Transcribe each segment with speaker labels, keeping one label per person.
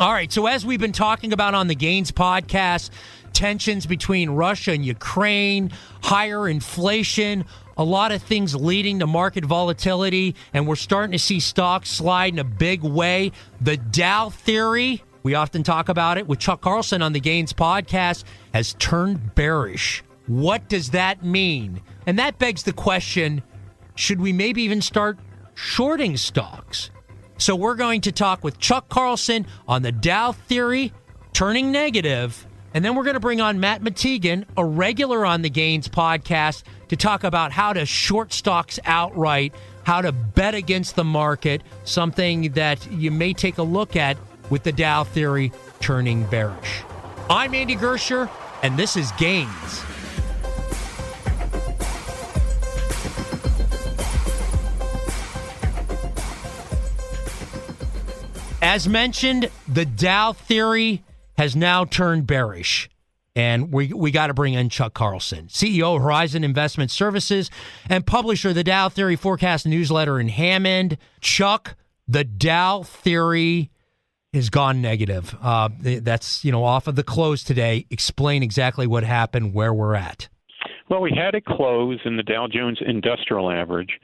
Speaker 1: All right, so as we've been talking about on the Gains podcast, tensions between Russia and Ukraine, higher inflation, a lot of things leading to market volatility, and we're starting to see stocks slide in a big way. The Dow Theory, we often talk about it with Chuck Carlson on the Gains podcast, has turned bearish. What does that mean? And that begs the question, should we maybe even start shorting stocks? So we're going to talk with Chuck Carlson on the Dow Theory turning negative, and then we're going to bring on Matt Matigian, a regular on the Gains podcast, to talk about how to short stocks outright, how to bet against the market, something that you may take a look at with the Dow Theory turning bearish. I'm Andy Gersher, and this is Gains. As mentioned, the Dow Theory has now turned bearish, and we got to bring in Chuck Carlson, CEO of Horizon Investment Services and publisher of the Dow Theory Forecast newsletter in Hammond. Chuck, the Dow Theory has gone negative. That's off of the close today. Explain exactly what happened, where we're at.
Speaker 2: Well, we had a close in the Dow Jones Industrial Average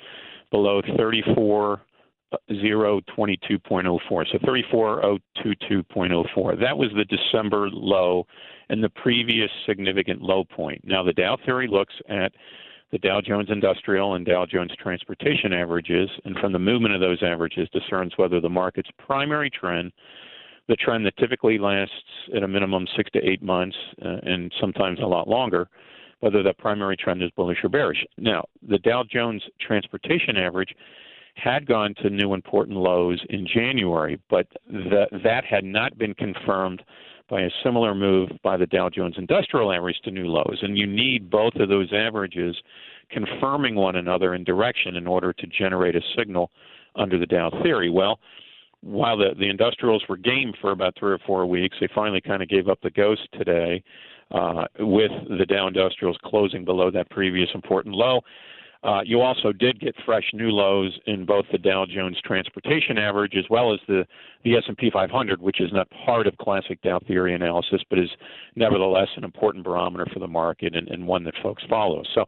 Speaker 2: below 34,022.04, so 34,022.04. That was the December low and the previous significant low point. Now, the Dow Theory looks at the Dow Jones Industrial and Dow Jones Transportation averages, and from the movement of those averages discerns whether the market's primary trend, the trend that typically lasts at a minimum 6 to 8 months and sometimes a lot longer, whether that primary trend is bullish or bearish. Now, the Dow Jones Transportation average had gone to new important lows in January, but that had not been confirmed by a similar move by the Dow Jones Industrial Average to new lows. And you need both of those averages confirming one another in direction in order to generate a signal under the Dow Theory. Well, while the industrials were game for about 3 or 4 weeks, they finally kind of gave up the ghost today with the Dow Industrials closing below that previous important low. You also did get fresh new lows in both the Dow Jones Transportation Average as well as the S&P 500, which is not part of classic Dow Theory analysis, but is nevertheless an important barometer for the market and one that folks follow. So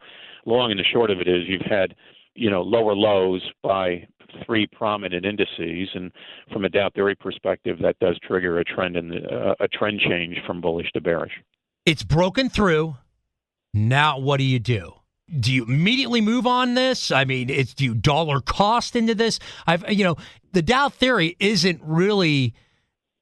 Speaker 2: long and the short of it is you've had lower lows by 3 prominent indices, and from a Dow Theory perspective, that does trigger a trend a trend change from bullish to bearish. It's broken through. Now, what do you do? Do you immediately move on this? I mean, do you dollar cost into this? The Dow Theory isn't really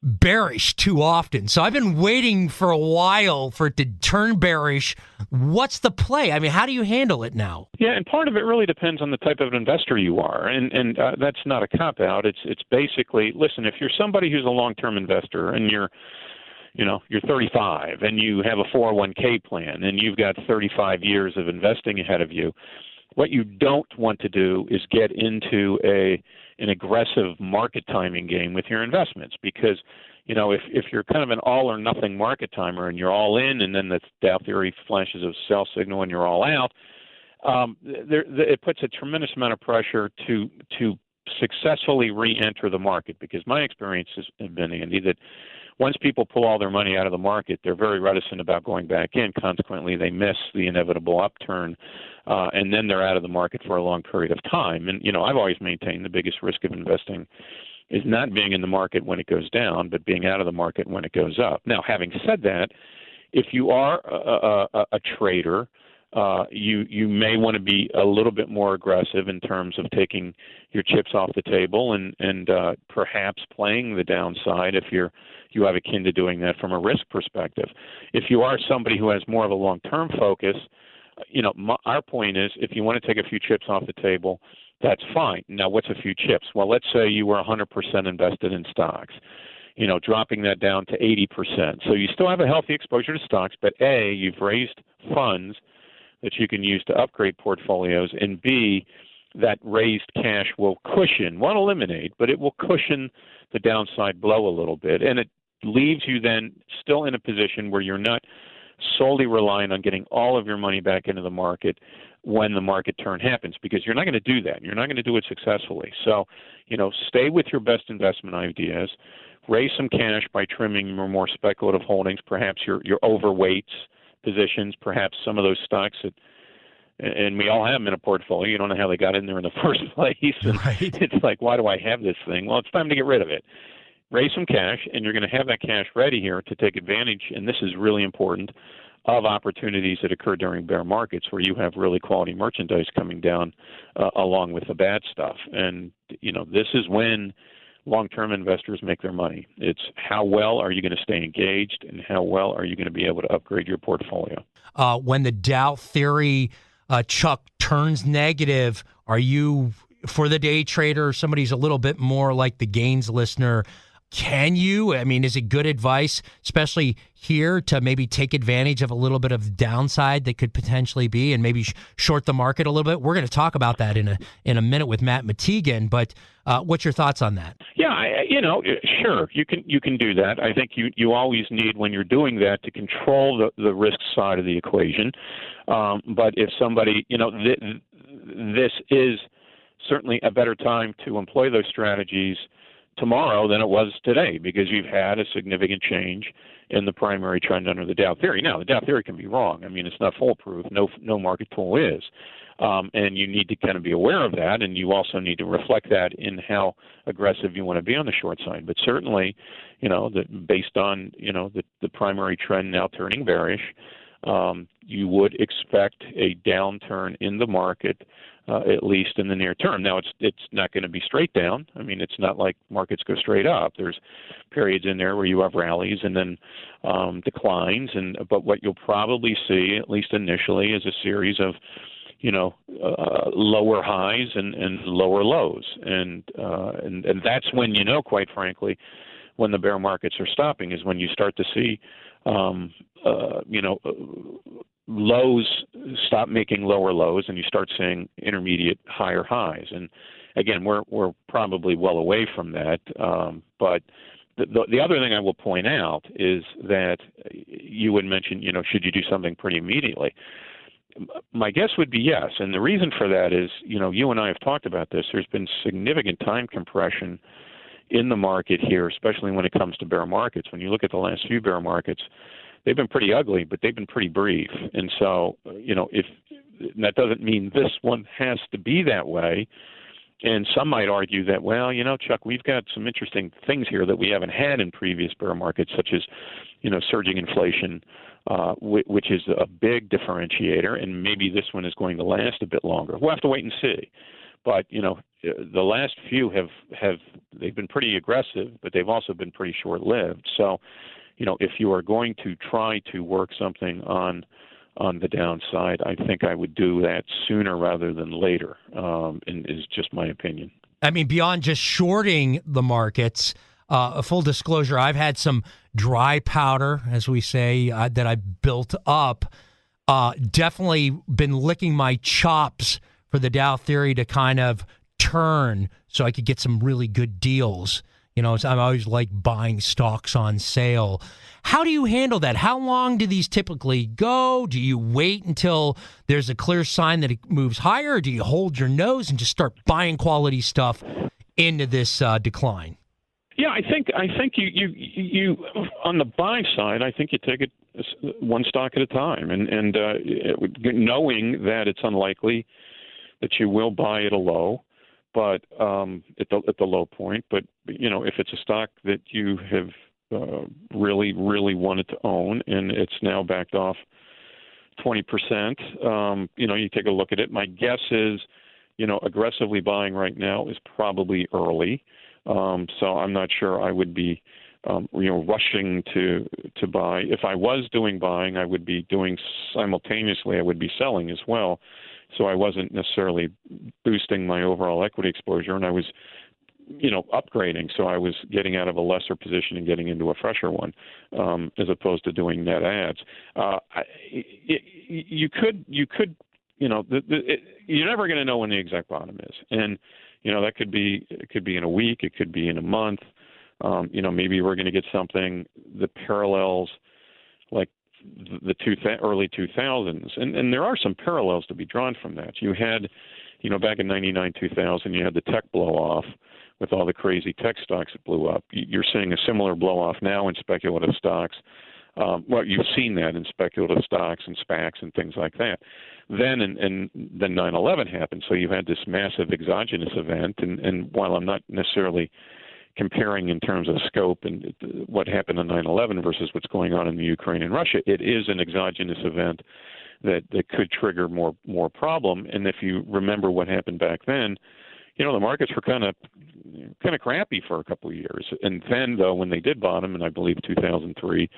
Speaker 2: bearish too often. So I've been waiting for a while for it to turn bearish. What's the play? I mean, how do you handle it now? Yeah, and part of it really depends on the type of investor you are. And that's not a cop-out. It's basically, listen, if you're somebody who's a long-term investor and you're 35 and you have a 401k plan and you've got 35 years of investing ahead of you, what you don't want to do is get into an aggressive market timing game with your investments, because if you're kind of an all or nothing market timer and you're all in and then the Dow Theory flashes a sell signal and you're all out, it puts a tremendous amount of pressure to successfully re-enter the market, because my experience has been, Andy, that once people pull all their money out of the market, they're very reticent about going back in. Consequently, they miss the inevitable upturn, and then they're out of the market for a long period of time. And, I've always maintained the biggest risk of investing is not being in the market when it goes down, but being out of the market when it goes up. Now, having said that, if you are a trader, you may want to be a little bit more aggressive in terms of taking your chips off the table and perhaps playing the downside if you have akin to doing that from a risk perspective. If you are somebody who has more of a long-term focus, our point is if you want to take a few chips off the table, that's fine. Now, what's a few chips? Well, let's say you were 100% invested in stocks, dropping that down to 80%. So you still have a healthy exposure to stocks, but A, you've raised funds that you can use to upgrade portfolios, and B, that raised cash will won't eliminate, but it will cushion the downside blow a little bit. And it leaves you then still in a position where you're not solely relying on getting all of your money back into the market when the market turn happens, because you're not going to do that. You're not going to do it successfully. So, stay with your best investment ideas. Raise some cash by trimming your more speculative holdings, perhaps your overweights positions, perhaps some of those stocks that, and we all have them in a portfolio. You don't know how they got in there in the first place. And
Speaker 1: Right.
Speaker 2: It's like, why do I have this thing? Well, it's time to get rid of it. Raise some cash, and you're going to have that cash ready here to take advantage, and this is really important, of opportunities that occur during bear markets where you have really quality merchandise coming down along with the bad stuff. And, this is when long-term investors make their money. It's how well are you going to stay engaged, and how well are you going to be able to upgrade your portfolio.
Speaker 1: When the Dow Theory, Chuck, turns negative, are you, for the day trader, somebody's a little bit more like the gains listener, is it good advice, especially here, to maybe take advantage of a little bit of downside that could potentially be, and maybe short the market a little bit? We're going to talk about that in a minute with Matt Matigian, but what's your thoughts on that?
Speaker 2: Yeah, sure, you can do that. I think you always need, when you're doing that, to control the risk side of the equation. But if somebody, this is certainly a better time to employ those strategies tomorrow than it was today, because you've had a significant change in the primary trend under the Dow Theory. Now, the Dow Theory can be wrong. It's not foolproof. No market tool is. And you need to kind of be aware of that, and you also need to reflect that in how aggressive you want to be on the short side. But certainly, based on, the primary trend now turning bearish, you would expect a downturn in the market, at least in the near term. Now, it's not going to be straight down. It's not like markets go straight up. There's periods in there where you have rallies and then declines. But what you'll probably see, at least initially, is a series of lower highs and lower lows, and that's when, quite frankly, when the bear markets are stopping, is when you start to see lows stop making lower lows, and you start seeing intermediate higher highs. And again, we're probably well away from that. But the other thing I will point out is that you would mention, should you do something pretty immediately? My guess would be yes. And the reason for that is, you and I have talked about this. There's been significant time compression in the market here, especially when it comes to bear markets. When you look at the last few bear markets, they've been pretty ugly, but they've been pretty brief. And so, if that doesn't mean this one has to be that way. And some might argue that, well, Chuck, we've got some interesting things here that we haven't had in previous bear markets, such as, surging inflation, which is a big differentiator, and maybe this one is going to last a bit longer. We'll have to wait and see. But, the last few they've been pretty aggressive, but they've also been pretty short-lived. So, if you are going to try to work something on the downside, I think I would do that sooner rather than later, and is just my opinion.
Speaker 1: Beyond just shorting the markets, a full disclosure, I've had some dry powder, as we say, that I built up. Definitely been licking my chops for the Dow Theory to kind of turn so I could get some really good deals. I'm always like buying stocks on sale. How do you handle that? How long do these typically go? Do you wait until there's a clear sign that it moves higher, or do you hold your nose and just start buying quality stuff into this decline?
Speaker 2: Yeah, I think you on the buy side, I think you take it one stock at a time, and knowing that it's unlikely that you will buy at a low, but at the low point. But if it's a stock that you have really wanted to own and it's now backed off 20%, you take a look at it. My guess is, aggressively buying right now is probably early. So I'm not sure I would be, rushing to buy. If I was doing buying, I would be doing simultaneously. I would be selling as well. So I wasn't necessarily boosting my overall equity exposure, and I was, upgrading. So I was getting out of a lesser position and getting into a fresher one, as opposed to doing net adds. You could, you're never going to know when the exact bottom is, and that could be in a week, it could be in a month. Maybe we're going to get something that parallels like early 2000s, and there are some parallels to be drawn from that. You had, back in 99, 2000, you had the tech blow off with all the crazy tech stocks that blew up. You're seeing a similar blow off now in speculative stocks. You've seen that in speculative stocks and SPACs and things like that. Then 9/11 happened, so you had this massive exogenous event. And while I'm not necessarily comparing in terms of scope and what happened on 9/11 versus what's going on in the Ukraine and Russia, it is an exogenous event that could trigger more problem. And if you remember what happened back then, the markets were kind of crappy for a couple of years. And then, though, when they did bottom, and I believe 2003,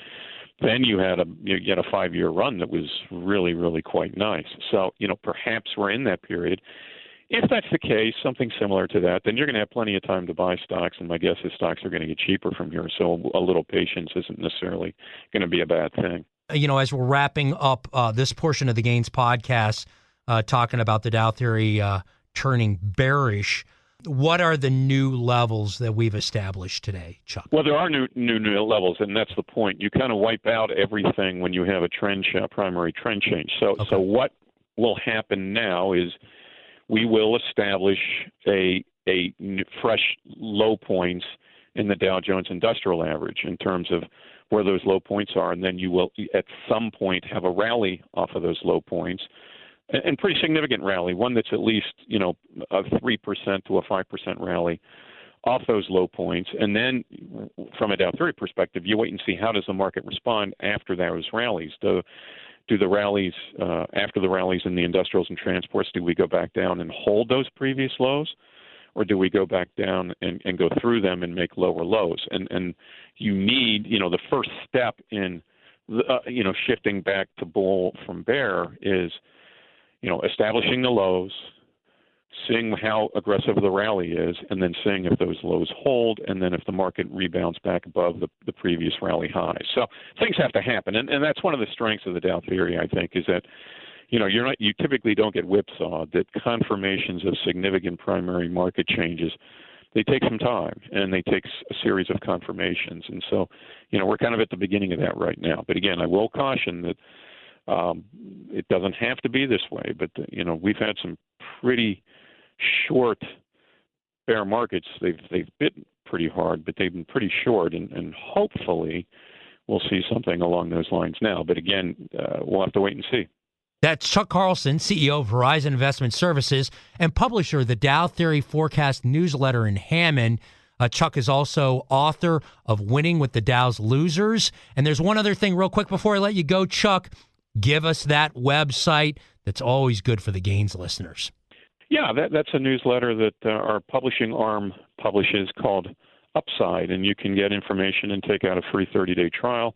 Speaker 2: then you had a 5-year run that was really, really quite nice. So, perhaps we're in that period. If that's the case, something similar to that, then you're going to have plenty of time to buy stocks, and my guess is stocks are going to get cheaper from here. So a little patience isn't necessarily going to be a bad thing.
Speaker 1: As we're wrapping up this portion of the Gains podcast, talking about the Dow Theory turning bearish, what are the new levels that we've established today, Chuck?
Speaker 2: Well, there are new levels, and that's the point. You kind of wipe out everything when you have a primary trend change. So what will happen now is we will establish a fresh low points in the Dow Jones Industrial Average in terms of where those low points are, and then you will at some point have a rally off of those low points, and pretty significant rally, one that's at least a 3% to a 5% rally off those low points. And then from a Dow Theory perspective, you wait and see how does the market respond after those rallies. Do the rallies, after the rallies in the industrials and transports, do we go back down and hold those previous lows? Or do we go back down and go through them and make lower lows? And you need, the first step in, shifting back to bull from bear is, establishing the lows, seeing how aggressive the rally is, and then seeing if those lows hold, and then if the market rebounds back above the previous rally highs. So things have to happen, and that's one of the strengths of the Dow Theory, I think, is that you typically don't get whipsawed. That confirmations of significant primary market changes, they take some time, and they take a series of confirmations, and so we're kind of at the beginning of that right now. But again, I will caution that it doesn't have to be this way, but we've had some pretty short bear markets. They've bit pretty hard, but they've been pretty short, and hopefully we'll see something along those lines now. But again, we'll have to wait and see.
Speaker 1: That's Chuck Carlson, CEO of Horizon Investment Services and publisher of the Dow Theory Forecast newsletter in Hammond. Chuck is also author of Winning with the Dow's Losers. And there's one other thing real quick before I let you go, Chuck. Give us that website that's always good for the Gains listeners.
Speaker 2: Yeah, that's a newsletter that our publishing arm publishes called Upside, and you can get information and take out a free 30-day trial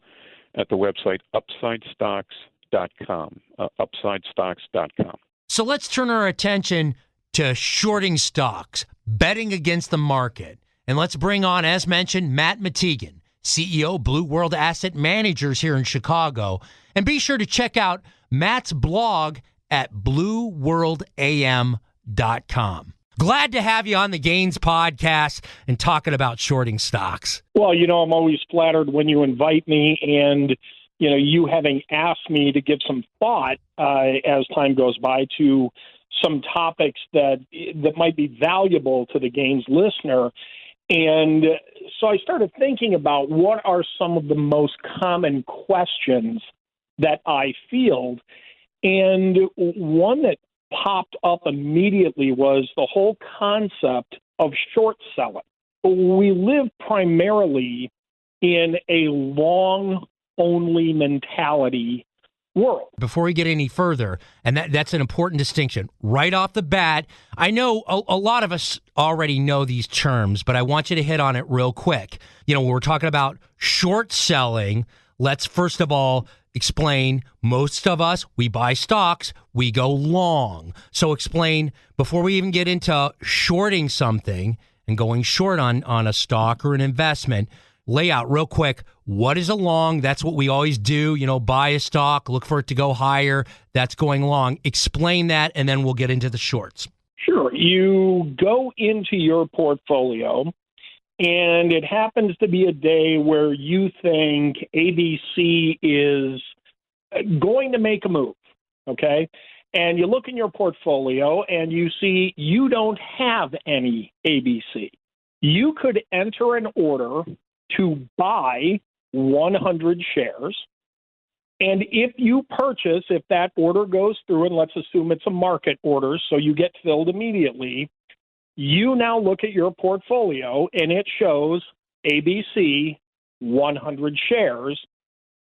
Speaker 2: at the website upsidestocks.com, upsidestocks.com.
Speaker 1: So let's turn our attention to shorting stocks, betting against the market, and let's bring on, as mentioned, Matt Matigian, CEO, Blue World Asset Managers here in Chicago. And be sure to check out Matt's blog at blueworldam.com. Glad to have you on the Gains podcast and talking about shorting stocks.
Speaker 3: Well, I'm always flattered when you invite me, and, you having asked me to give some thought as time goes by to some topics that might be valuable to the Gains listener. And so I started thinking about what are some of the most common questions that I field. And one that popped up immediately was the whole concept of short selling. We live primarily in a long-only mentality world.
Speaker 1: Before we get any further, and that's an important distinction, right off the bat, I know a lot of us already know these terms, but I want you to hit on it real quick. When we're talking about short selling, let's first of all explain, most of us, we buy stocks, we go long. So explain, before we even get into shorting something and going short on a stock or an investment, lay out real quick, what is a long? That's what we always do, buy a stock, look for it to go higher. That's going long. Explain that, and then we'll get into the shorts.
Speaker 3: Sure. You go into your portfolio, and it happens to be a day where you think ABC is going to make a move, okay? And you look in your portfolio and you see you don't have any ABC. You could enter an order to buy 100 shares. And if you purchase, if that order goes through, and let's assume it's a market order, so you get filled immediately, you now look at your portfolio and it shows ABC 100 shares.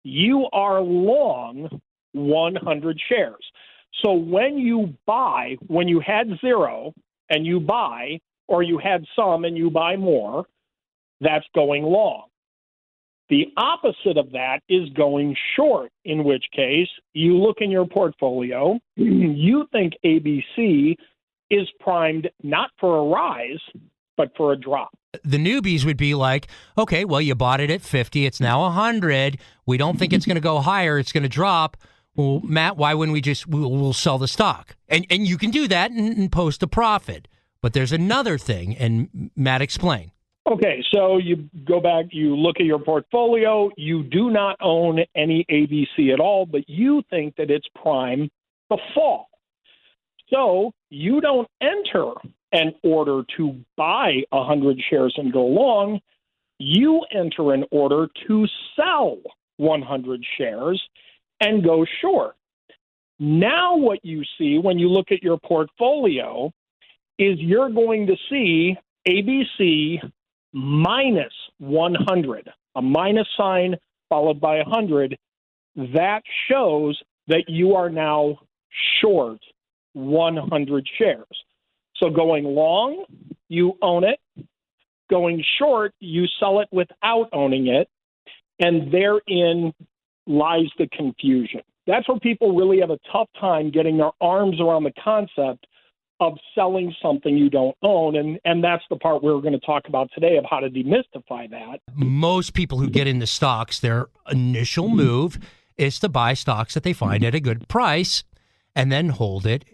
Speaker 3: You are long 100 shares. So when you buy, when you had zero and you buy, or you had some and you buy more, that's going long. The opposite of that is going short, in which case you look in your portfolio, you think ABC is primed not for a rise, but for a drop.
Speaker 1: The newbies would be like, okay, well, you bought it at 50. It's now 100. We don't think it's going to go higher. It's going to drop. Well, Matt, why wouldn't we just, we'll sell the stock? And you can do that and post a profit. But there's another thing, and Matt, explain.
Speaker 3: Okay, so you go back, you look at your portfolio, you do not own any ABC at all, but you think that it's prime to fall. So you don't enter an order to buy 100 shares and go long. You enter an order to sell 100 shares and go short. Now what you see when you look at your portfolio is you're going to see ABC minus 100, a minus sign followed by 100. That shows that you are now short 100 shares. So going long, you own it. Going short, you sell it without owning it. And therein lies the confusion. That's where people really have a tough time getting their arms around the concept of selling something you don't own. And that's the part we're going to talk about today of how to demystify that.
Speaker 1: Most people who get into stocks, their initial move is to buy stocks that they find at a good price and then hold it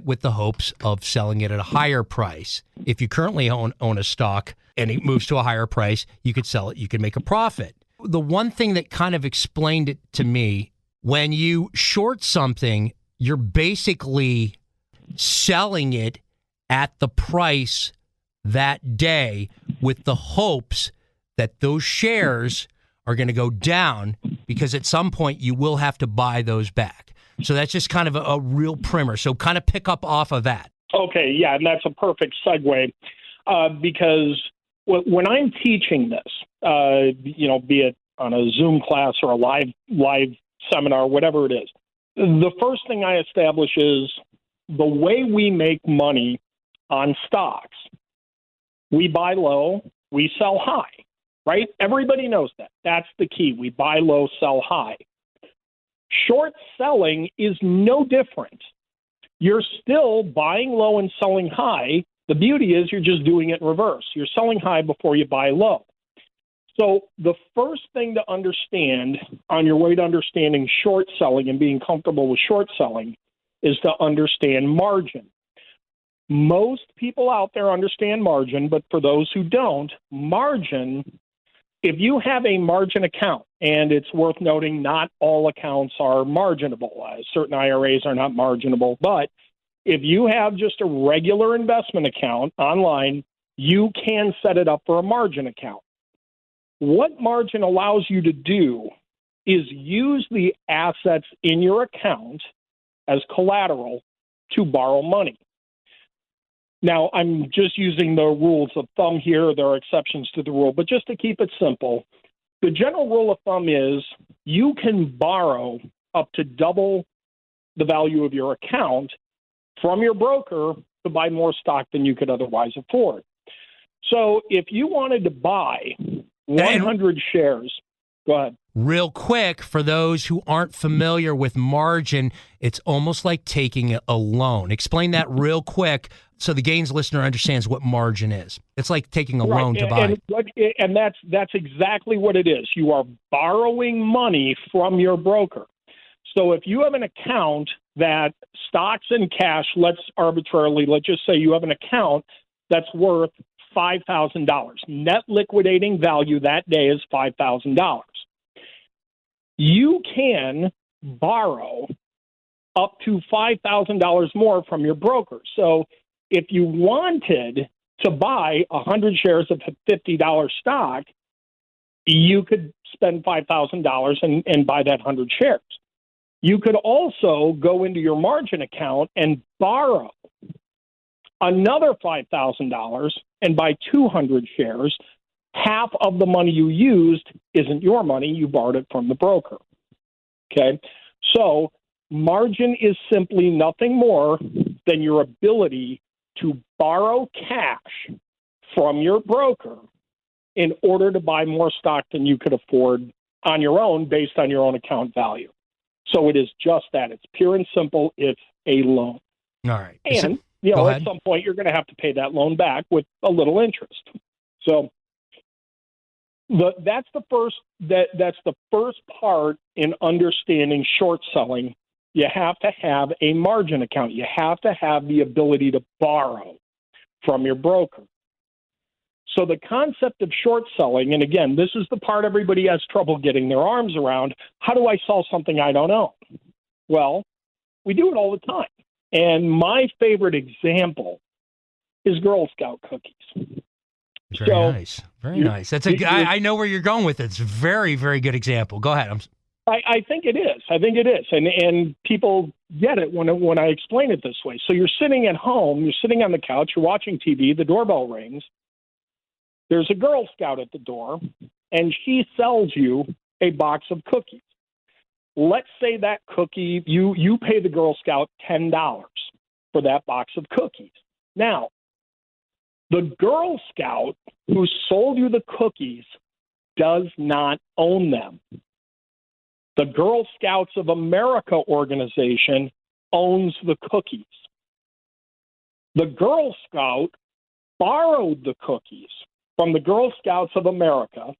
Speaker 1: with the hopes of selling it at a higher price. If you currently own a stock and it moves to a higher price, you could sell it, you could make a profit. The one thing that kind of explained it to me, when you short something, you're basically selling it at the price that day with the hopes that those shares are going to go down because at some point you will have to buy those back. So that's just kind of a real primer. So kind of pick up off of that.
Speaker 3: Okay, yeah, and that's a perfect segue because when I'm teaching this, be it on a Zoom class or a live seminar, whatever it is, the first thing I establish is the way we make money on stocks. We buy low, we sell high, right? Everybody knows that. That's the key. We buy low, sell high. Short selling is no different. You're still buying low and selling high. The beauty is you're just doing it in reverse. You're selling high before you buy low. So the first thing to understand on your way to understanding short selling and being comfortable with short selling is to understand margin. Most people out there understand margin, but for those who don't, margin, if you have a margin account, and it's worth noting not all accounts are marginable. Certain IRAs are not marginable, but if you have just a regular investment account online, you can set it up for a margin account. What margin allows you to do is use the assets in your account as collateral to borrow money. Now, I'm just using the rules of thumb here. There are exceptions to the rule, but just to keep it simple, the general rule of thumb is you can borrow up to double the value of your account from your broker to buy more stock than you could otherwise afford. So if you wanted to buy 100 shares, go ahead.
Speaker 1: Real quick, for those who aren't familiar with margin, it's almost like taking a loan. Explain that real quick so the Gains listener understands what margin is. It's like taking a loan to buy.
Speaker 3: And that's exactly what it is. You are borrowing money from your broker. So if you have an account that stocks and cash, let's just say you have an account that's worth $5,000. Net liquidating value that day is $5,000. You can borrow up to $5,000 more from your broker. So if you wanted to buy 100 shares of $50 stock, you could spend $5,000 and buy that 100 shares. You could also go into your margin account and borrow another $5,000 and buy 200 shares. Half of the money you used isn't your money. You borrowed it from the broker. Okay? So margin is simply nothing more than your ability to borrow cash from your broker in order to buy more stock than you could afford on your own based on your own account value. So it is just that. It's pure and simple. It's a loan.
Speaker 1: All right.
Speaker 3: And, at some point, you're going to have to pay that loan back with a little interest. So that's the first part in understanding short selling. You have to have a margin account. You have to have the ability to borrow from your broker. So the concept of short selling, and again, this is the part everybody has trouble getting their arms around. How do I sell something I don't own? Well, we do it all the time. And my favorite example is Girl Scout cookies.
Speaker 1: Very nice. Very nice. That's I know where you're going with it. It's a very, very good example. Go ahead.
Speaker 3: I think it is. And people get it when I explain it this way. So you're sitting at home, you're sitting on the couch, you're watching TV, the doorbell rings. There's a Girl Scout at the door, and she sells you a box of cookies. Let's say that cookie, you pay the Girl Scout $10 for that box of cookies. Now, the Girl Scout who sold you the cookies does not own them. The Girl Scouts of America organization owns the cookies. The Girl Scout borrowed the cookies from the Girl Scouts of America.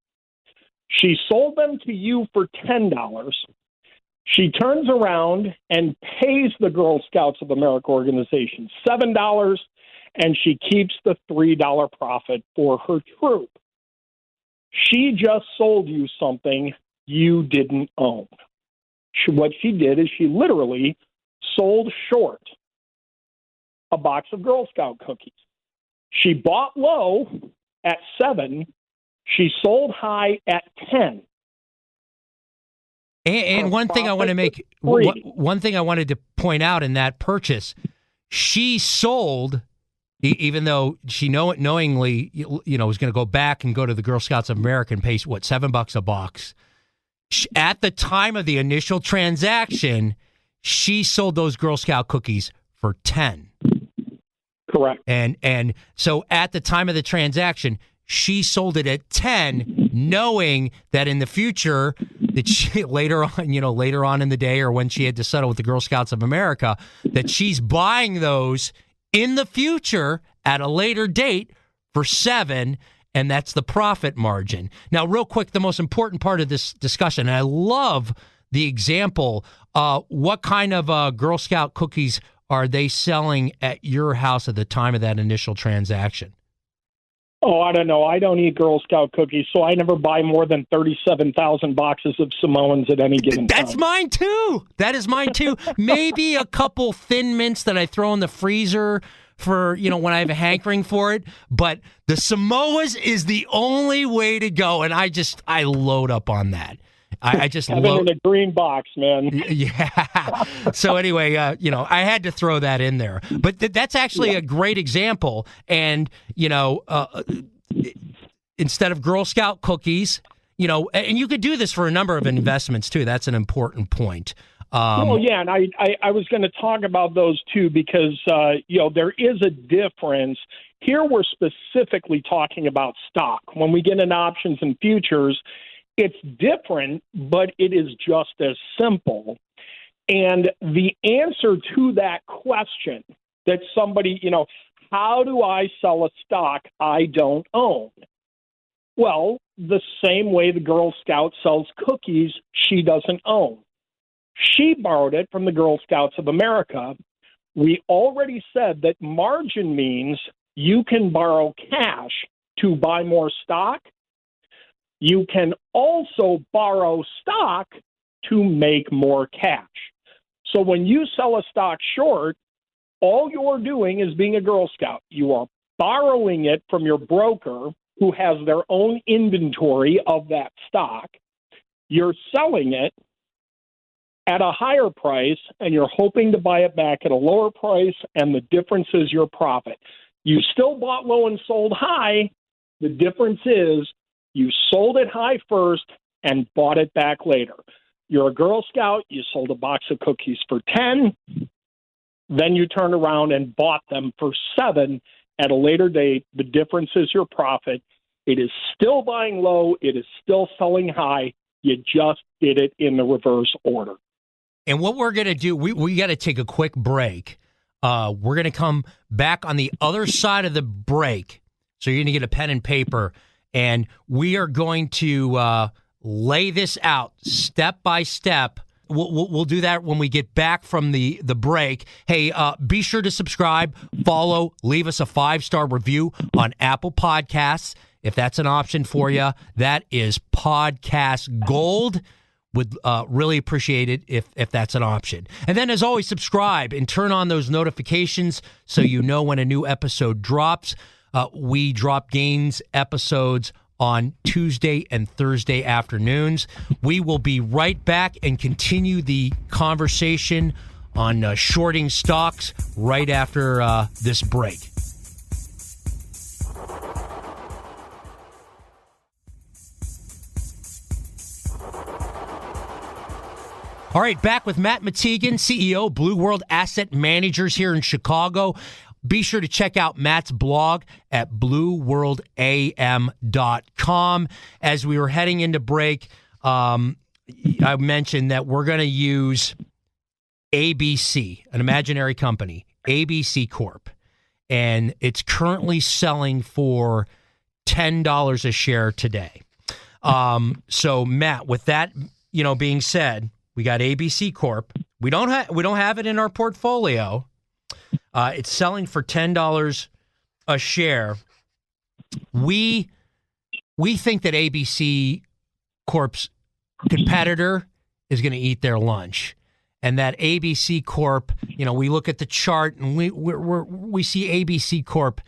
Speaker 3: She sold them to you for $10. She turns around and pays the Girl Scouts of America organization $7, and she keeps the $3 profit for her troop. She just sold you something you didn't own. What she did is she literally sold short a box of Girl Scout cookies. She bought low at 7. She sold high at 10.
Speaker 1: And one thing I want to make, one thing I wanted to point out in that purchase, she sold, even though she knowingly, was going to go back and go to the Girl Scouts of America and pay, $7 a box. At the time of the initial transaction, she sold those Girl Scout cookies for 10.
Speaker 3: Correct.
Speaker 1: And so at the time of the transaction, she sold it at 10, knowing that in the future, that she, later on in the day, or when she had to settle with the Girl Scouts of America, that she's buying those in the future at a later date for 7, and that's the profit margin. Now, real quick, the most important part of this discussion, and I love the example, what kind of Girl Scout cookies are they selling at your house at the time of that initial transaction?
Speaker 3: Oh, I don't know. I don't eat Girl Scout cookies, so I never buy more than 37,000 boxes of Samoans at any given time.
Speaker 1: That's mine, too. That is mine, too. Maybe a couple Thin Mints that I throw in the freezer for, when I have a hankering for it. But the Samoas is the only way to go, and I load up on that. I just
Speaker 3: have it in a green box, man.
Speaker 1: Yeah. So anyway, I had to throw that in there. But that's actually a great example. And, instead of Girl Scout cookies, and you could do this for a number of investments too. That's an important point.
Speaker 3: And I was going to talk about those too, because, there is a difference. Here we're specifically talking about stock. When we get into options and futures, it's different, but it is just as simple. And the answer to that question that somebody, how do I sell a stock I don't own? Well, the same way the Girl Scout sells cookies she doesn't own. She borrowed it from the Girl Scouts of America. We already said that margin means you can borrow cash to buy more stock. You can also borrow stock to make more cash. So when you sell a stock short, all you're doing is being a Girl Scout. You are borrowing it from your broker who has their own inventory of that stock. You're selling it at a higher price, and you're hoping to buy it back at a lower price, and the difference is your profit. You still bought low and sold high. The difference is you sold it high first and bought it back later. You're a Girl Scout. You sold a box of cookies for 10. Then you turned around and bought them for 7 at a later date. The difference is your profit. It is still buying low. It is still selling high. You just did it in the reverse order.
Speaker 1: And what we're going to do, we got to take a quick break. We're going to come back on the other side of the break. So you're going to get a pen and paper, and we are going to lay this out step by step. We'll do that when we get back from the break. Hey, be sure to subscribe, follow, leave us a 5-star review on Apple Podcasts. If that's an option for you, that is podcast gold. Would really appreciate it if that's an option. And then, as always, subscribe and turn on those notifications so you know when a new episode drops. We drop Gains episodes on Tuesday and Thursday afternoons. We will be right back and continue the conversation on shorting stocks right after this break. All right, back with Matt Matigian, CEO, Blue World Asset Managers here in Chicago. Be sure to check out Matt's blog at blueworldam.com. As we were heading into break, I mentioned that we're going to use ABC, an imaginary company, ABC Corp. And it's currently selling for $10 a share today. So, Matt, with that being said, we got ABC Corp. We don't have it in our portfolio. It's selling for $10 a share. We think that ABC Corp's competitor is going to eat their lunch, and that ABC Corp, we look at the chart and we see ABC Corp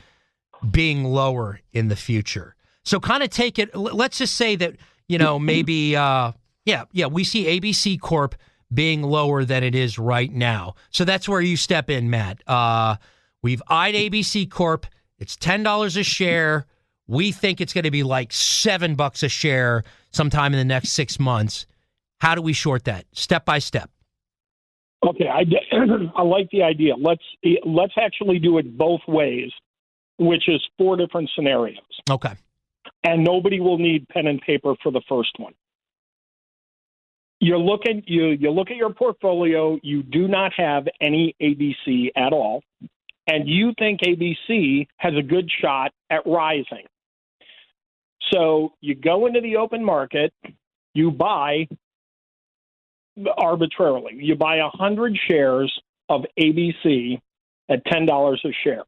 Speaker 1: being lower in the future. So kind of take it. Let's just say that maybe we see ABC Corp being lower than it is right now. So that's where you step in, Matt. We've eyed ABC Corp. It's $10 a share. We think it's going to be like $7 a share sometime in the next 6 months. How do we short that? Step by step.
Speaker 3: Okay, I like the idea. Let's actually do it both ways, which is 4 different scenarios.
Speaker 1: Okay.
Speaker 3: And nobody will need pen and paper for the first one. You look at your portfolio, you do not have any ABC at all, and you think ABC has a good shot at rising. So you go into the open market, you buy arbitrarily. You buy 100 shares of ABC at $10 a share.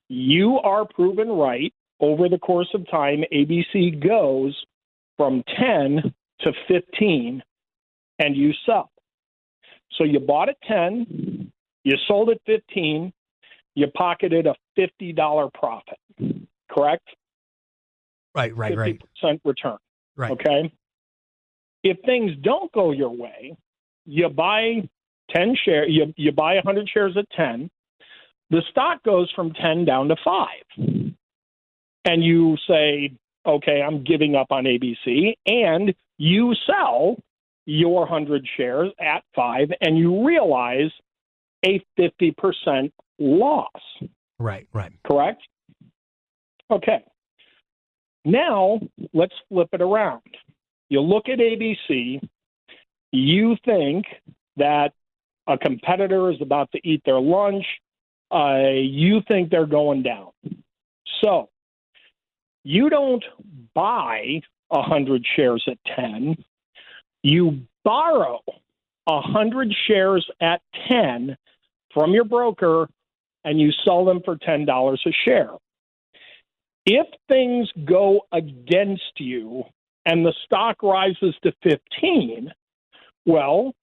Speaker 3: You are proven right. Over the course of time, ABC goes from 10 to 15, and you sell. So you bought at 10, you sold at 15, you pocketed a $50 profit, correct?
Speaker 1: Right.
Speaker 3: 50% return.
Speaker 1: Right.
Speaker 3: Okay? If things don't go your way, you buy 10 shares, you buy 100 shares at 10, the stock goes from 10 down to 5. And you say, okay, I'm giving up on ABC, and you sell your 100 shares at 5, and you realize a 50% loss.
Speaker 1: Right.
Speaker 3: Correct? Okay. Now, let's flip it around. You look at ABC, you think that a competitor is about to eat their lunch, you think they're going down. So, you don't buy 100 shares at 10. You borrow 100 shares at 10 from your broker, and you sell them for $10 a share. If things go against you and the stock rises to 15, Well,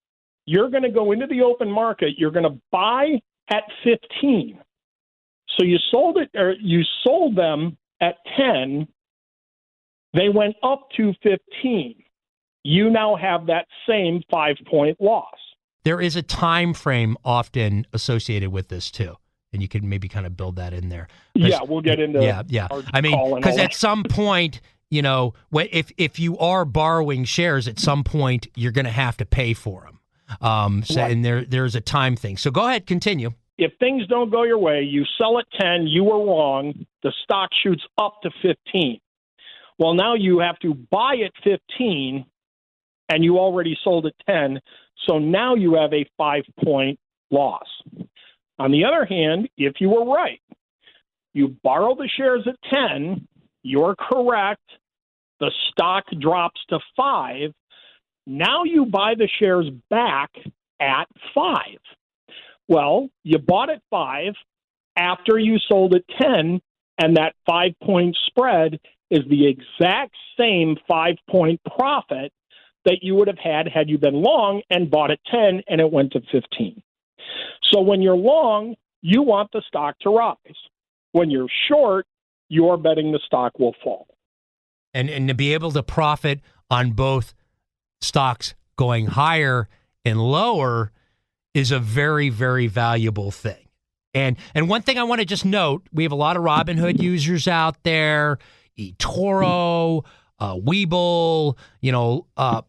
Speaker 3: you're going to go into the open market. You're going to buy at 15. So you sold them at 10. They went up to 15. You now have that same 5-point loss.
Speaker 1: There is a time frame often associated with this too, and you could maybe kind of build that in there.
Speaker 3: Yeah, we'll get into
Speaker 1: yeah. I mean, because at some point, if you are borrowing shares, at some point you're going to have to pay for them. Right. And there's a time thing. So go ahead, continue.
Speaker 3: If things don't go your way, you sell at 10, you were wrong, the stock shoots up to 15. Well, now you have to buy at 15, and you already sold at 10, so now you have a 5-point loss. On the other hand, if you were right, you borrow the shares at 10, you're correct, the stock drops to 5, now you buy the shares back at 5. Well, you bought at 5 after you sold at 10, and that 5-point spread is the exact same 5-point profit that you would have had you been long and bought at 10 and it went to 15. So when you're long, you want the stock to rise. When you're short, you're betting the stock will fall.
Speaker 1: And to be able to profit on both stocks going higher and lower is a very, very valuable thing. And one thing I want to just note, we have a lot of Robinhood users out there, eToro, Webull.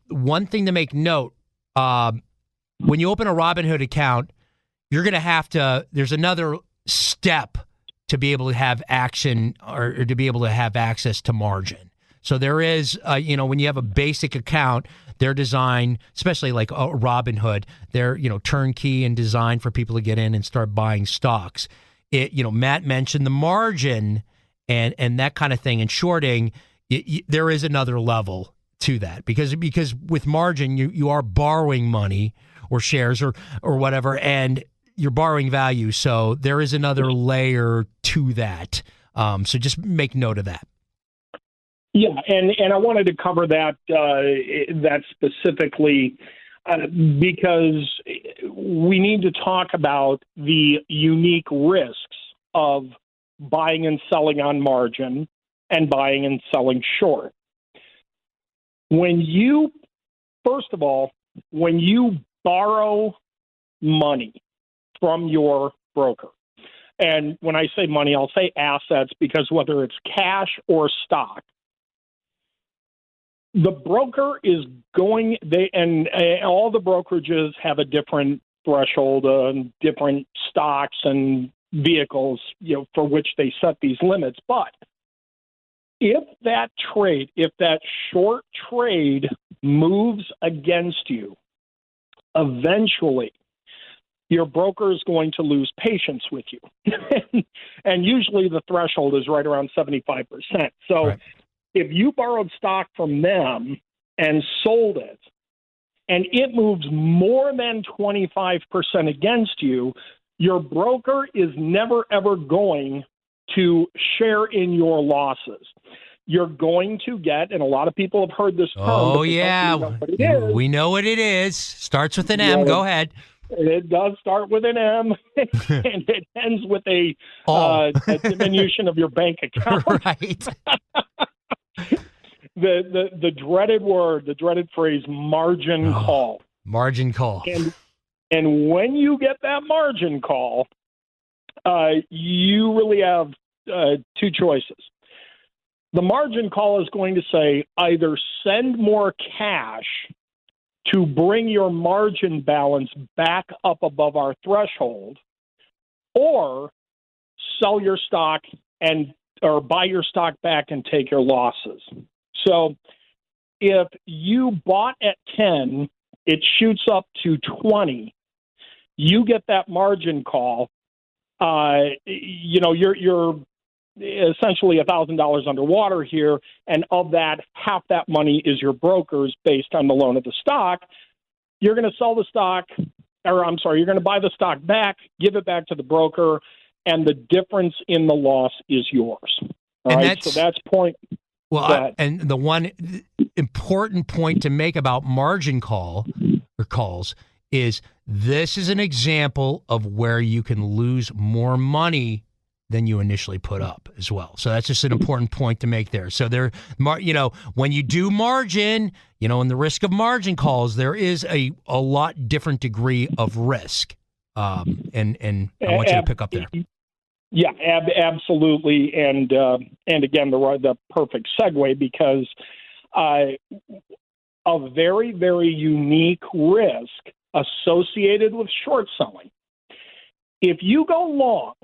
Speaker 1: One thing to make note, when you open a Robinhood account, you're going to have to, there's another step to be able to have action or to be able to have access to margin. So there is, when you have a basic account, they're designed, especially like Robinhood, they're, turnkey and designed for people to get in and start buying stocks. Matt mentioned the margin and that kind of thing. And shorting, there is another level to that because with margin, you are borrowing money or shares or whatever, and you're borrowing value. So there is another layer to that. So just make note of that.
Speaker 3: Yeah, and I wanted to cover that specifically because we need to talk about the unique risks of buying and selling on margin and buying and selling short. When you borrow money from your broker, and when I say money, I'll say assets because whether it's cash or stock, the broker is going, and all the brokerages have a different threshold and different stocks and vehicles, for which they set these limits. But if that short trade moves against you, eventually your broker is going to lose patience with you. And usually the threshold is right around 75%. So right. If you borrowed stock from them and sold it, and it moves more than 25% against you, your broker is never, ever going to share in your losses. You're going to get, and a lot of people have heard this term.
Speaker 1: Oh, yeah. We know what it is. Starts with an M. Yeah. Go ahead.
Speaker 3: It does start with an M, and it ends with a diminution of your bank account.
Speaker 1: Right.
Speaker 3: The dreaded word, the dreaded phrase, margin call.
Speaker 1: Margin call.
Speaker 3: And when you get that margin call, you really have two choices. The margin call is going to say either send more cash to bring your margin balance back up above our threshold, or sell your stock or buy your stock back and take your losses. So if you bought at 10, it shoots up to 20, you get that margin call. You're essentially $1,000 underwater here, and of that, half that money is your broker's based on the loan of the stock. You're going to sell the stock, you're going to buy the stock back, give it back to the broker, and the difference in the loss is yours. All right, so that's point.
Speaker 1: Well, and the one important point to make about margin call, market calls is this is an example of where you can lose more money than you initially put up as well. So that's just an important point to make there. So there, when you do margin, in the risk of margin calls, there is a lot different degree of risk. And I want you to pick up there.
Speaker 3: Yeah, absolutely. And again, the perfect segue, because a very, very unique risk associated with short selling. If you go long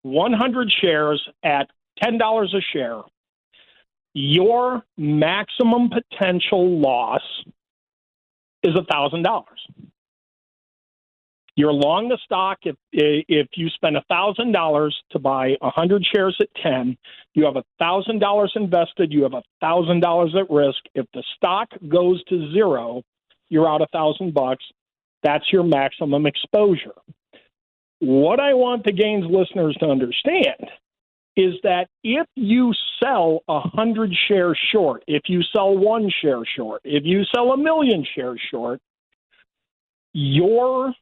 Speaker 3: 100 shares at $10 a share, your maximum potential loss is $1,000. You're long the stock. If you spend $1,000 to buy 100 shares at 10, you have $1,000 invested. You have $1,000 at risk. If the stock goes to zero, you're out $1,000. That's your maximum exposure. What I want the Gains listeners to understand is that if you sell 100 shares short, if you sell 1 share short, if you sell 1,000,000 shares short, your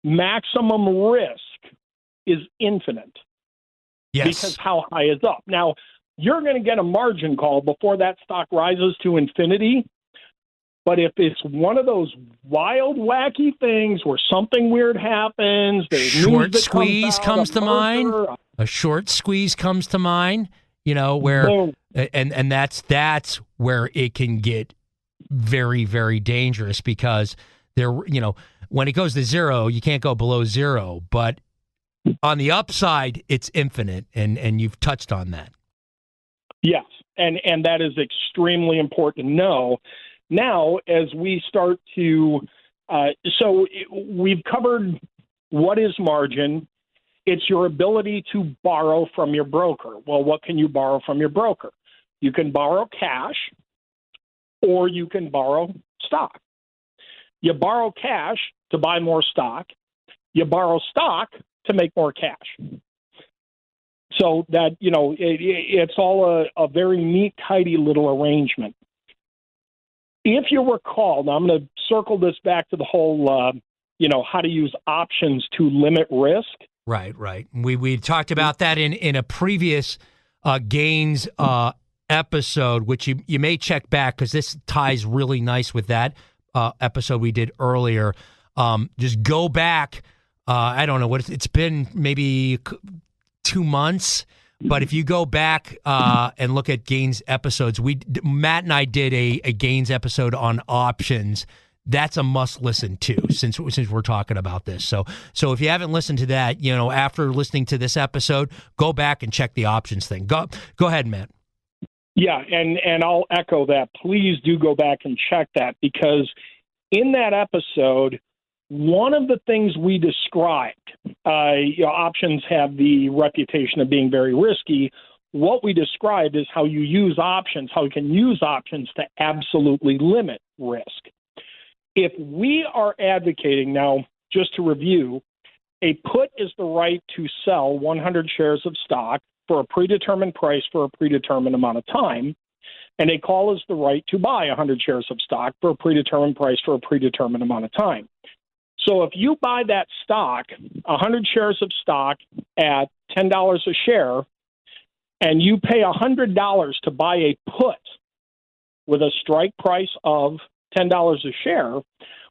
Speaker 3: maximum risk is infinite.
Speaker 1: Yes.
Speaker 3: Because how high is up. Now, you're going to get a margin call before that stock rises to infinity. But if it's one of those wild, wacky things where something weird happens,
Speaker 1: short squeeze comes to mind. A short squeeze comes to mind, where and that's where it can get very, very dangerous, because there, when it goes to zero, you can't go below zero. But on the upside, it's infinite, and you've touched on that.
Speaker 3: Yes, and that is extremely important to know. Now, as we start to, so we've covered what is margin. It's your ability to borrow from your broker. Well, what can you borrow from your broker? You can borrow cash, or you can borrow stock. You borrow cash to buy more stock. You borrow stock to make more cash. So that, it's all a very neat, tidy little arrangement. If you recall, now I'm going to circle this back to the whole, how to use options to limit risk.
Speaker 1: Right. We talked about that in a previous Gains episode, which you may check back, because this ties really nice with that episode we did earlier. Just go back. I don't know what it's been, maybe 2 months. But if you go back and look at Gains episodes, Matt and I did a Gains episode on options. That's a must listen to, since we're talking about this. So if you haven't listened to that, after listening to this episode, go back and check the options thing. Go ahead, Matt.
Speaker 3: Yeah, and I'll echo that. Please do go back and check that, because in that episode, one of the things we described, options have the reputation of being very risky. What we described is how you use options, how you can use options to absolutely limit risk. If we are advocating, now just to review, a put is the right to sell 100 shares of stock for a predetermined price for a predetermined amount of time, and a call is the right to buy 100 shares of stock for a predetermined price for a predetermined amount of time. So if you buy that stock, 100 shares of stock at $10 a share, and you pay $100 to buy a put with a strike price of $10 a share,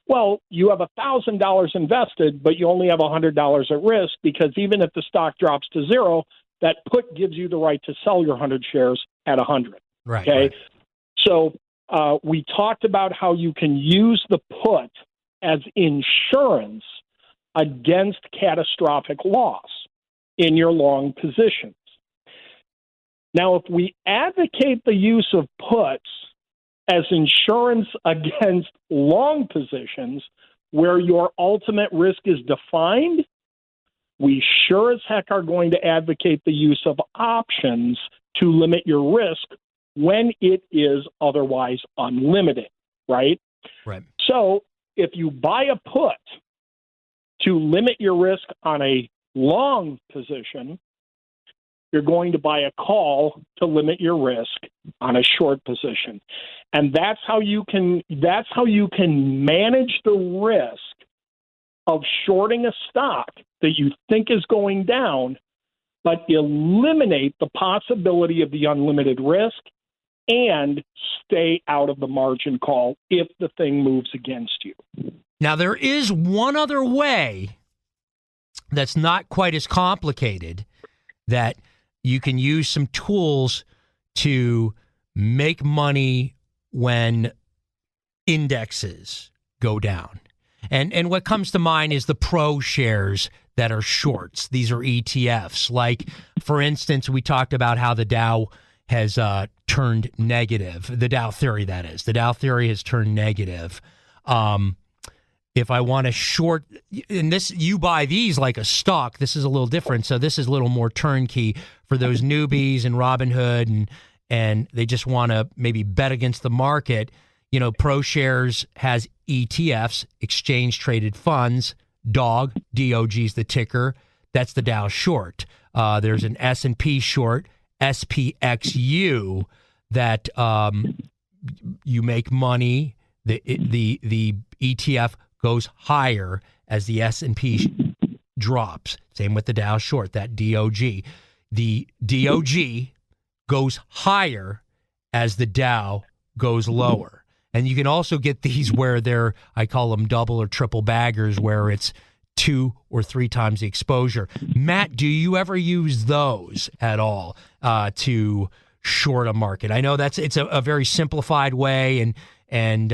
Speaker 3: well, you have $1,000 invested, but you only have $100 at risk, because even if the stock drops to zero, that put gives you the right to sell your 100 shares at 100.
Speaker 1: Right.
Speaker 3: Okay.
Speaker 1: Right.
Speaker 3: So we talked about how you can use the put as insurance against catastrophic loss in your long positions. Now, if we advocate the use of puts as insurance against long positions where your ultimate risk is defined, we sure as heck are going to advocate the use of options to limit your risk when it is otherwise unlimited, right?
Speaker 1: Right.
Speaker 3: So if you buy a put to limit your risk on a long position, you're going to buy a call to limit your risk on a short position. And that's how you can manage the risk of shorting a stock that you think is going down, but eliminate the possibility of the unlimited risk and stay out of the margin call if the thing moves against you.
Speaker 1: Now, there is one other way that's not quite as complicated that you can use some tools to make money when indexes go down. And what comes to mind is the pro shares that are shorts. These are ETFs. Like, for instance, we talked about how the Dow has turned negative. The Dow Theory, that is. The Dow Theory has turned negative. If I want to short, and this, you buy these like a stock. This is a little different. So this is a little more turnkey for those newbies and Robinhood, and they just want to maybe bet against the market. You know, ProShares has ETFs, exchange traded funds. DOG, D-O-G is the ticker. That's the Dow short. There's an S&P short, SPXU, that you make money. The ETF goes higher as the S&P drops. Same with the Dow short, that DOG. The DOG goes higher as the Dow goes lower. And you can also get these where they're, I call them double or triple baggers, where it's 2 or 3 times the exposure. Matt, do you ever use those at all to short a market? I know it's a very simplified way, and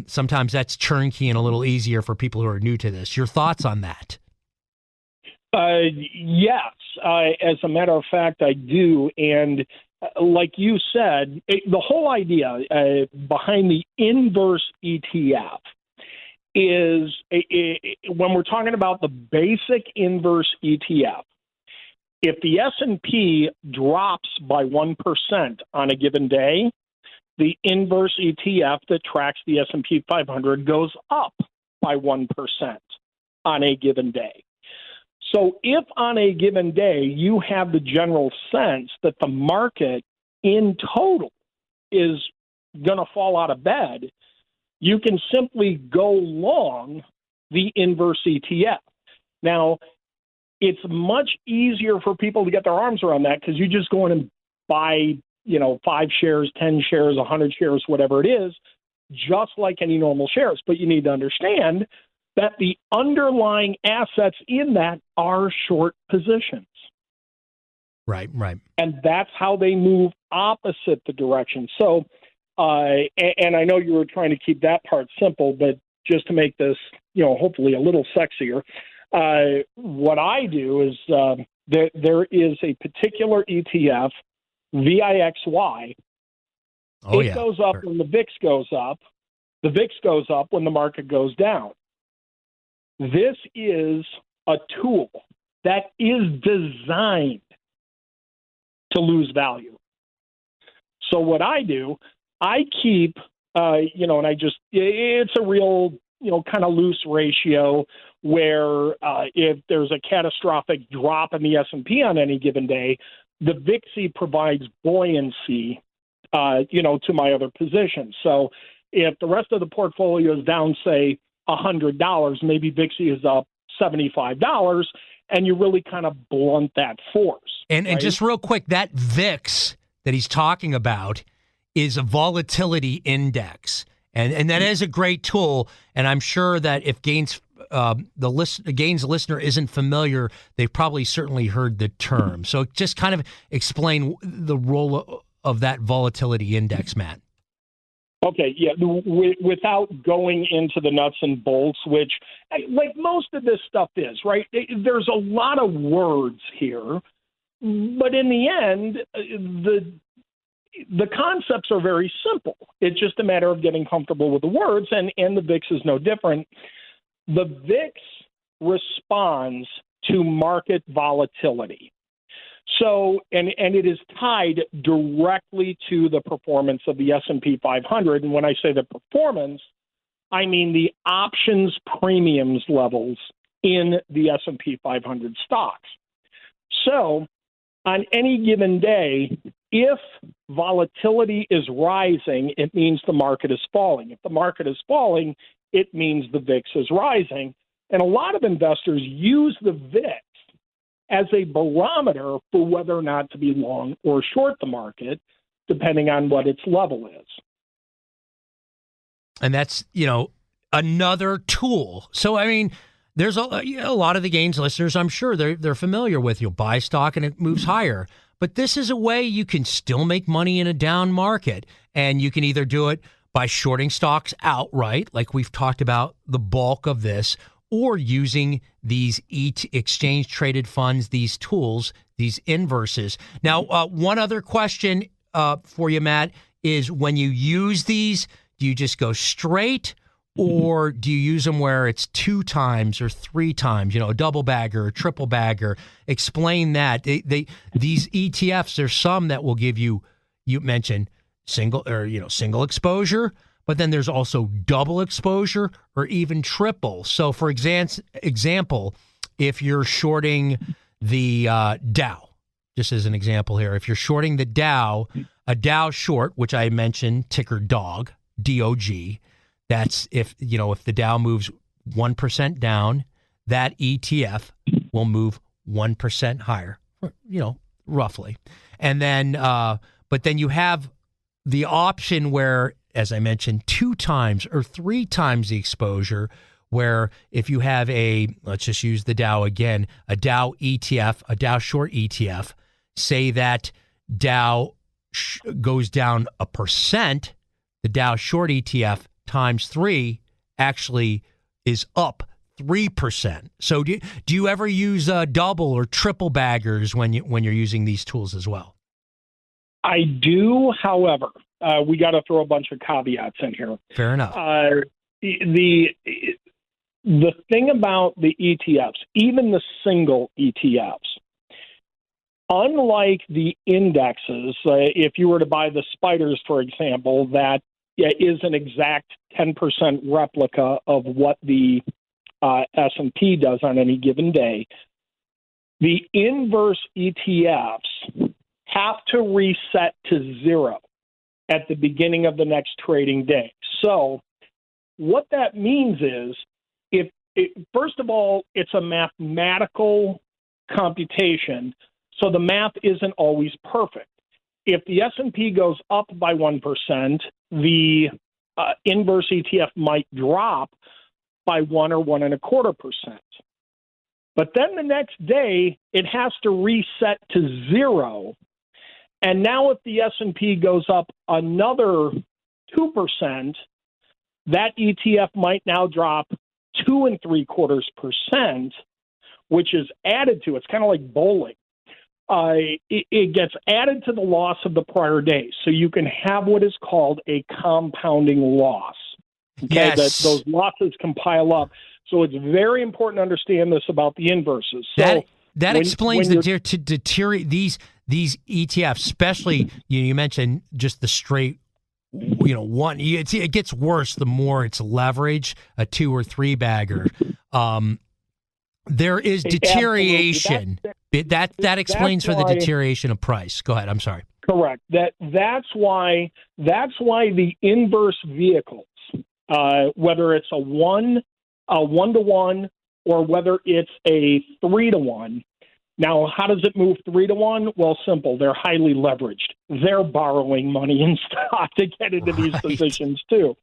Speaker 1: sometimes that's turnkey and a little easier for people who are new to this. Your thoughts on that?
Speaker 3: Yes. As a matter of fact, I do. And like you said, the whole idea behind the inverse ETF is when we're talking about the basic inverse ETF, if the S&P drops by 1% on a given day, the inverse ETF that tracks the S&P 500 goes up by 1% on a given day. So if on a given day you have the general sense that the market in total is going to fall out of bed, you can simply go long the inverse ETF. Now, it's much easier for people to get their arms around that because you just go in and buy, 5 shares, 10 shares, 100 shares, whatever it is, just like any normal shares. But you need to understand that the underlying assets in that are short positions.
Speaker 1: Right.
Speaker 3: And that's how they move opposite the direction. So, and I know you were trying to keep that part simple, but just to make this, hopefully a little sexier, what I do is there is a particular ETF, VIXY. It goes up when the VIX goes up. The VIX goes up when the market goes down. This is a tool that is designed to lose value. So what I do, I keep, it's a real, kind of loose ratio where if there's a catastrophic drop in the S&P on any given day, the VIXY provides buoyancy, to my other positions. So if the rest of the portfolio is down, say, $100, maybe VIXY is up $75, and you really kind of blunt that force.
Speaker 1: And just real quick, that VIX that he's talking about is a volatility index, and that is a great tool. And I'm sure that if Gaines listener isn't familiar, they've probably certainly heard the term. So just kind of explain the role of that volatility index, Matt.
Speaker 3: Okay, yeah, without going into the nuts and bolts, which, like most of this stuff is, right? There's a lot of words here, but in the end, the concepts are very simple. It's just a matter of getting comfortable with the words, and the VIX is no different. The VIX responds to market volatility. So, and it is tied directly to the performance of the S&P 500. And when I say the performance, I mean the options premiums levels in the S&P 500 stocks. So, on any given day, if volatility is rising, it means the market is falling. If the market is falling, it means the VIX is rising. And a lot of investors use the VIX as a barometer for whether or not to be long or short the market, depending on what its level is.
Speaker 1: And that's, another tool. So, I mean, there's a lot of the Gains listeners, I'm sure they're familiar with. You'll buy stock and it moves higher. But this is a way you can still make money in a down market. And you can either do it by shorting stocks outright, like we've talked about the bulk of this, or using these exchange-traded funds, these tools, these inverses. Now, one other question for you, Matt, is when you use these, do you just go straight, or do you use them where it's 2 times or 3 times, a double bagger or triple bagger? Explain that. These ETFs, there's some that will give you mentioned single exposure, but then there's also double exposure or even triple. So, for example, if you're shorting the Dow, just as an example here, if you're shorting the Dow, a Dow short, which I mentioned, ticker DOG, DOG, that's if the Dow moves 1% down, that ETF will move 1% higher, roughly. And then, but then you have the option where, as I mentioned, 2 times or 3 times the exposure, where if you have let's just use the Dow again, a Dow ETF, a Dow short ETF, say that Dow goes down 1%, the Dow short ETF times 3 actually is up 3%. So do you ever use double or triple baggers when you're using these tools as well?
Speaker 3: I do, however, we got to throw a bunch of caveats in here.
Speaker 1: Fair enough.
Speaker 3: The thing about the ETFs, even the single ETFs, unlike the indexes, if you were to buy the spiders, for example, that is an exact 10% replica of what the S&P does on any given day, the inverse ETFs have to reset to 0 at the beginning of the next trading day. So what that means is, first of all, it's a mathematical computation, so the math isn't always perfect. If the S&P goes up by 1%, the inverse ETF might drop by 1 or 1.25%. But then the next day, it has to reset to 0. And now if the S&P goes up another 2%, that ETF might now drop 2.75%, which is added to. It's kind of like bowling. It gets added to the loss of the prior day. So you can have what is called a compounding loss. Okay?
Speaker 1: Yes.
Speaker 3: Those losses can pile up. So it's very important to understand this about the inverses. So
Speaker 1: that explains these ETFs, especially you mentioned just the straight, one. It gets worse the more it's leverage, a 2 or 3 bagger. There is deterioration. That explains for the deterioration of price. Go ahead. I'm sorry.
Speaker 3: Correct. That's why the inverse vehicles, whether it's a 1-to-1 or whether it's a 3-to-1. Now, how does it move 3-to-1? Well, simple. They're highly leveraged. They're borrowing money in stock to get into these positions too.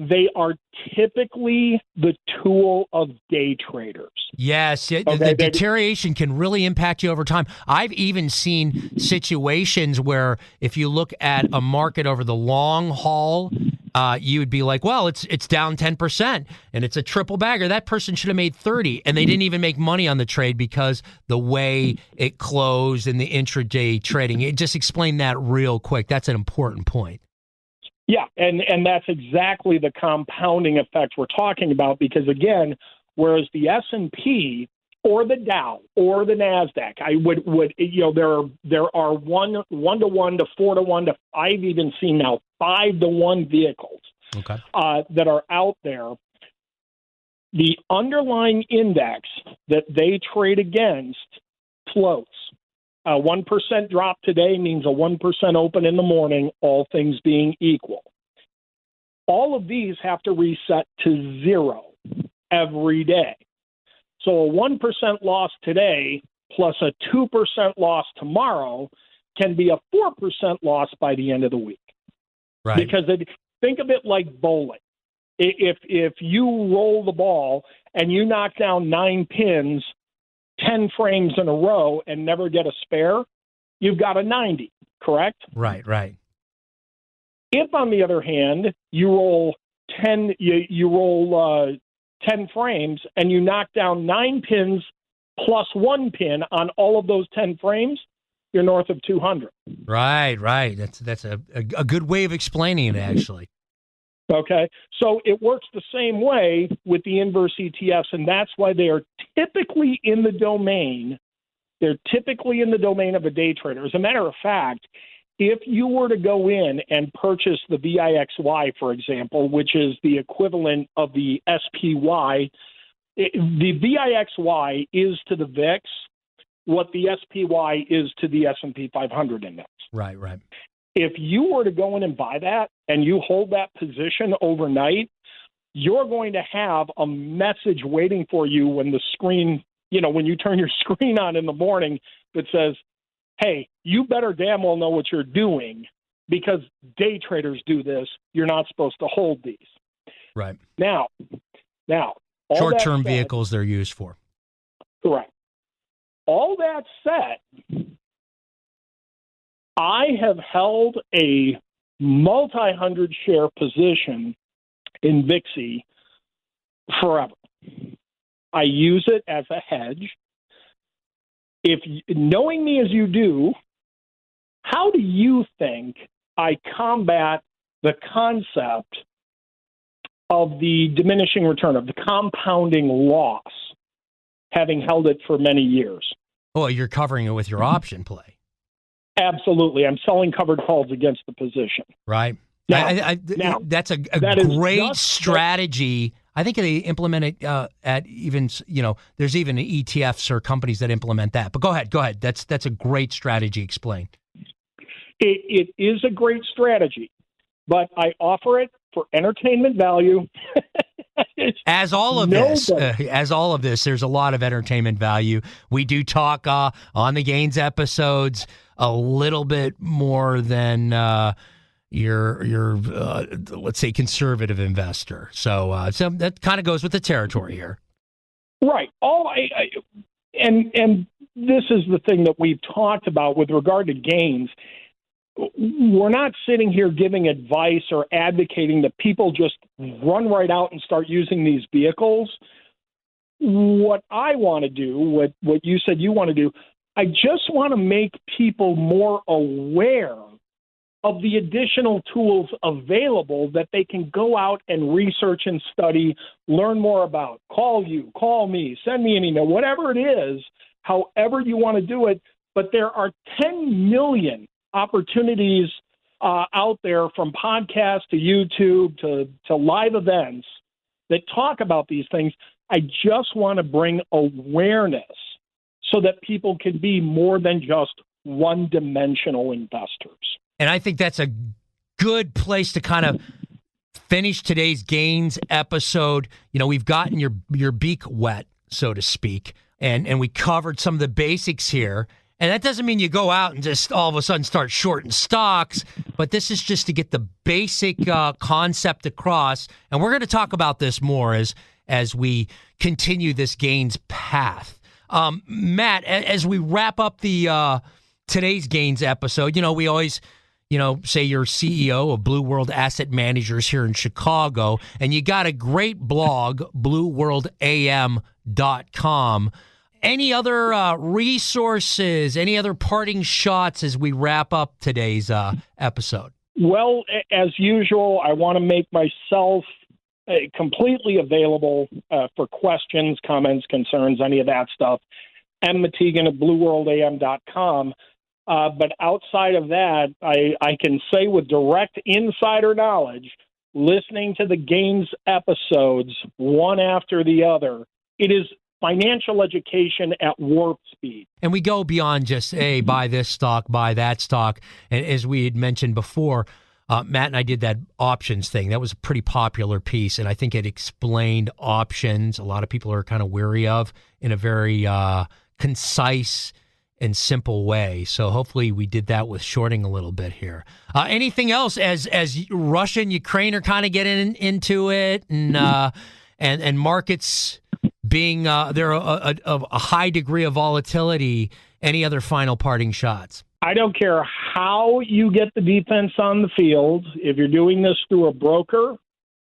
Speaker 3: They are typically the tool of day traders.
Speaker 1: Yes, the deterioration can really impact you over time. I've even seen situations where if you look at a market over the long haul, you would be like, well, it's down 10% and it's a triple bagger. That person should have made 30, and they didn't even make money on the trade because the way it closed and the intraday trading. Just explain that real quick. That's an important point.
Speaker 3: Yeah, and that's exactly the compounding effect we're talking about, because, again, whereas the S&P or the Dow or the NASDAQ, there are 1-to-1 to 4-to-1 to I've even seen now 5-to-1 vehicles that are out there. The underlying index that they trade against floats. A 1% drop today means a 1% open in the morning, all things being equal. All of these have to reset to zero every day. So a 1% loss today plus a 2% loss tomorrow can be a 4% loss by the end of the week.
Speaker 1: Right.
Speaker 3: Because think of it like bowling. If you roll the ball and you knock down 9 pins 10 frames in a row and never get a spare, you've got a 90, correct?
Speaker 1: Right.
Speaker 3: If, on the other hand, you roll 10 frames and you knock down 9 pins plus 1 pin on all of those 10 frames, you're north of 200.
Speaker 1: Right. That's a good way of explaining it, actually.
Speaker 3: Okay, so it works the same way with the inverse ETFs, and that's why they are typically in the domain. They're typically in the domain of a day trader. As a matter of fact, if you were to go in and purchase the VIXY, for example, which is the equivalent of the SPY, the VIXY is to the VIX what the SPY is to the S&P 500 index.
Speaker 1: Right.
Speaker 3: If you were to go in and buy that and you hold that position overnight, you're going to have a message waiting for you when the screen, when you turn your screen on in the morning that says, hey, you better damn well know what you're doing because day traders do this. You're not supposed to hold these.
Speaker 1: Right.
Speaker 3: Now,
Speaker 1: short-term vehicles they're used for.
Speaker 3: Correct. All that said, I have held a multi-hundred share position in VIXY forever. I use it as a hedge. Knowing me as you do, how do you think I combat the concept of the diminishing return, of the compounding loss, having held it for many years?
Speaker 1: Well, you're covering it with your option play.
Speaker 3: Absolutely. I'm selling covered calls against the position.
Speaker 1: Right.
Speaker 3: Now,
Speaker 1: that's a great strategy. I think they implement it at even, there's even ETFs or companies that implement that. But go ahead. That's a great strategy. Explain.
Speaker 3: It is a great strategy, but I offer it for entertainment value. As all of
Speaker 1: this, there's a lot of entertainment value. We do talk on the Gains episodes a little bit more than your let's say conservative investor. So that kind of goes with the territory here.
Speaker 3: Right. And this is the thing that we've talked about with regard to Gains. We're not sitting here giving advice or advocating that people just run right out and start using these vehicles. What I want to do, what you said you want to do, I just want to make people more aware of the additional tools available that they can go out and research and study, learn more about. Call you, call me, send me an email, whatever it is, however you want to do it. But there are 10 million opportunities out there, from podcasts to YouTube to live events, that talk about these things. I just want to bring awareness so that people can be more than just one-dimensional investors.
Speaker 1: And I think that's a good place to kind of finish today's Gains episode. We've gotten your beak wet, so to speak, and we covered some of the basics here. And that doesn't mean you go out and just all of a sudden start shorting stocks, but this is just to get the basic concept across. And we're going to talk about this more as we continue this Gains path. Matt, as we wrap up the today's Gains episode, we always, say you're CEO of Blue World Asset Managers here in Chicago, and you got a great blog, blueworldam.com. Any other resources, any other parting shots as we wrap up today's episode? Well,
Speaker 3: as usual, I want to make myself completely available for questions, comments, concerns, any of that stuff. M. Matigian at blueworldam.com. But outside of that, I can say with direct insider knowledge, listening to the Gains episodes one after the other, it is financial education at warp speed.
Speaker 1: And we go beyond just, hey, buy this stock, buy that stock. And as we had mentioned before, Matt and I did that options thing. That was a pretty popular piece, and I think it explained options. A lot of people are kind of weary of in a very concise and simple way. So hopefully we did that with shorting a little bit here. Anything else as Russia and Ukraine are kind of getting into it, and markets being there a high degree of volatility? Any other final parting shots?
Speaker 3: I don't care how you get the defense on the field. If you're doing this through a broker,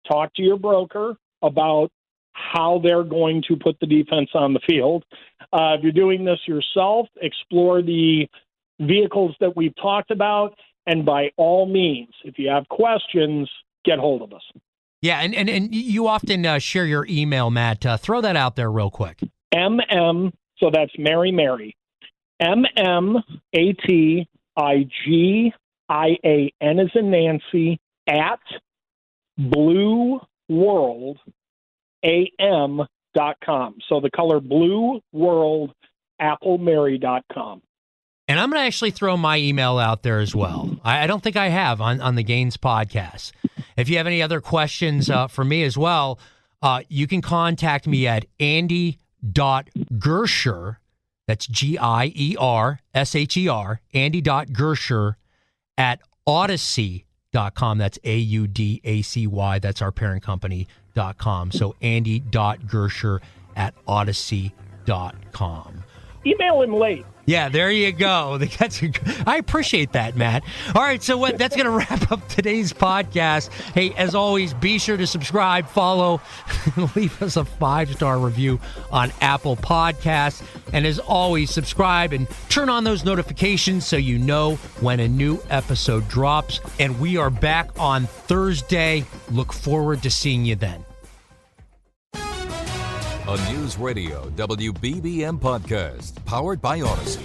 Speaker 3: talk to your broker about how they're going to put the defense on the field. If you're doing this yourself, explore the vehicles that we've talked about. And by all means, if you have questions, get hold of us.
Speaker 1: Yeah, and you often share your email, Matt. Throw that out there real quick.
Speaker 3: So that's Mary. MMATIGIAN as in Nancy at blueworldam.com. So the color blue world, applemary.com.
Speaker 1: And I'm going to actually throw my email out there as well. I don't think I have on the Gains podcast. If you have any other questions for me as well, you can contact me at andy.gersher. That's GIERSHER, Andy.Gersher at Odyssey.com. That's AUDACY. That's our parent company.com. So Andy.Gersher at Odyssey.com.
Speaker 3: Email him late.
Speaker 1: Yeah, there you go. I appreciate that, Matt. All right, so that's going to wrap up today's podcast. Hey, as always, be sure to subscribe, follow, and leave us a 5-star review on Apple Podcasts. And as always, subscribe and turn on those notifications so you know when a new episode drops. And we are back on Thursday. Look forward to seeing you then.
Speaker 4: A News Radio WBBM podcast powered by Odyssey.